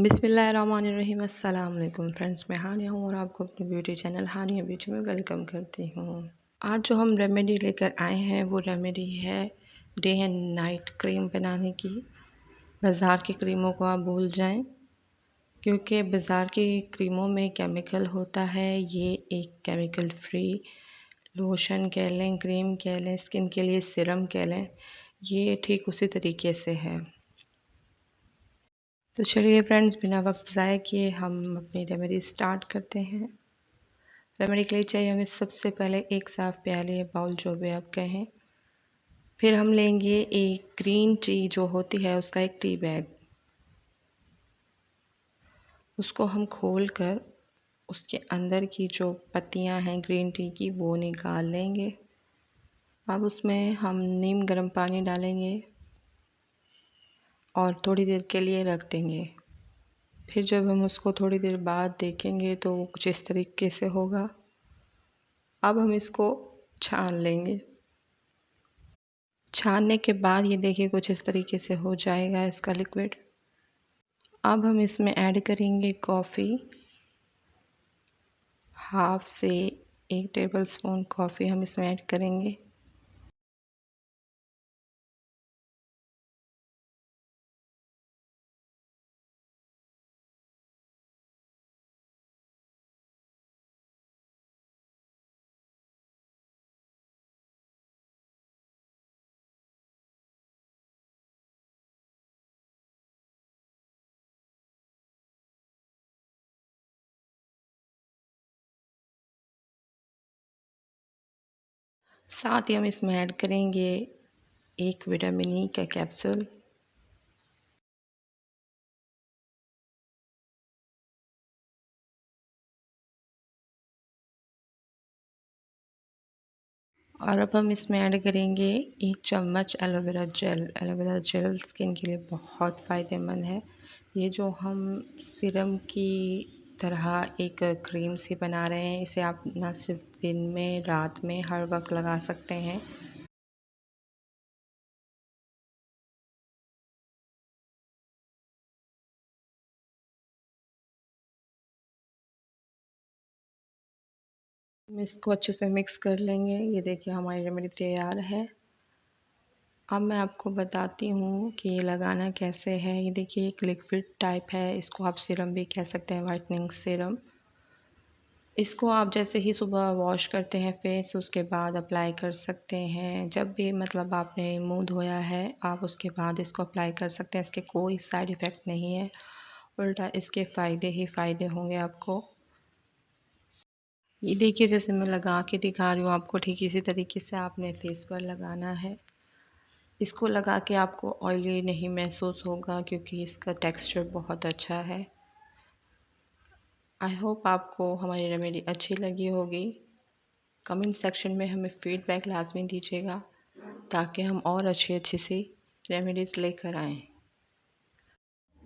बिस्मिल्लाहिर्रहमानिर्रहीम। अस्सलाम वालेकुम फ्रेंड्स, मैं हानिया हूँ और आपको अपने ब्यूटी चैनल हानिया ब्यूटी में वेलकम करती हूँ। आज जो हम रेमेडी लेकर आए हैं वो रेमेडी है डे एंड नाइट क्रीम बनाने की। बाज़ार की क्रीमों को आप भूल जाएं, क्योंकि बाज़ार की क्रीमों में केमिकल होता है। ये एक केमिकल फ्री लोशन कह लें, क्रीम कह लें, स्किन के लिए सिरम कह लें, ये ठीक उसी तरीके से है। तो चलिए फ्रेंड्स, बिना वक्त ज़ाय किए हम अपनी रेमेडी स्टार्ट करते हैं। रेमेडी के लिए चाहिए हमें सबसे पहले एक साफ़ प्याली या बाउल, जो भी आप कहें। फिर हम लेंगे एक ग्रीन टी जो होती है उसका एक टी बैग। उसको हम खोल कर उसके अंदर की जो पत्तियां हैं ग्रीन टी की वो निकाल लेंगे। अब उसमें हम नीम गर्म पानी डालेंगे और थोड़ी देर के लिए रख देंगे। फिर जब हम उसको थोड़ी देर बाद देखेंगे तो वो कुछ इस तरीके से होगा। अब हम इसको छान लेंगे। छानने के बाद ये देखिए कुछ इस तरीके से हो जाएगा इसका लिक्विड। अब हम इसमें ऐड करेंगे कॉफ़ी, हाफ से 1 टेबल स्पून कॉफ़ी हम इसमें ऐड करेंगे। साथ ही हम इसमें ऐड करेंगे एक विटामिन ई का कैप्सूल। और अब हम इसमें ऐड करेंगे 1 चम्मच aloe vera gel. Aloe vera gel skin के लिए बहुत फ़ायदेमंद है। ये जो हम सीरम की तरह एक क्रीम सी बना रहे हैं, इसे आप ना सिर्फ दिन में, रात में, हर वक्त लगा सकते हैं। हम इसको अच्छे से मिक्स कर लेंगे। ये देखिए हमारी रेमेडी तैयार है। अब मैं आपको बताती हूँ कि ये लगाना कैसे है। ये देखिए एक लिक्विड टाइप है, इसको आप सीरम भी कह सकते हैं, वाइटनिंग सीरम। इसको आप जैसे ही सुबह वॉश करते हैं फेस, उसके बाद अप्लाई कर सकते हैं। जब भी मतलब आपने मुंह धोया है, आप उसके बाद इसको अप्लाई कर सकते हैं। इसके कोई साइड इफ़ेक्ट नहीं है, उल्टा इसके फ़ायदे ही फ़ायदे होंगे आपको। ये देखिए जैसे मैं लगा के दिखा रही हूँ आपको, ठीक इसी तरीके से आपने फेस पर लगाना है। इसको लगा के आपको ऑयली नहीं महसूस होगा, क्योंकि इसका टेक्सचर बहुत अच्छा है। आई होप आपको हमारी रेमेडी अच्छी लगी होगी। कमेंट सेक्शन में हमें फ़ीडबैक लाजमी दीजिएगा, ताकि हम और अच्छी अच्छी सी रेमेडीज़ लेकर आएँ।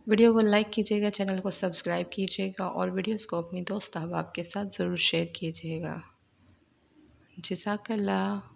वीडियो को लाइक कीजिएगा, चैनल को सब्सक्राइब कीजिएगा और वीडियोस को अपनी दोस्त अहबाब के साथ ज़रूर शेयर कीजिएगा। जज़ाकल्लाह।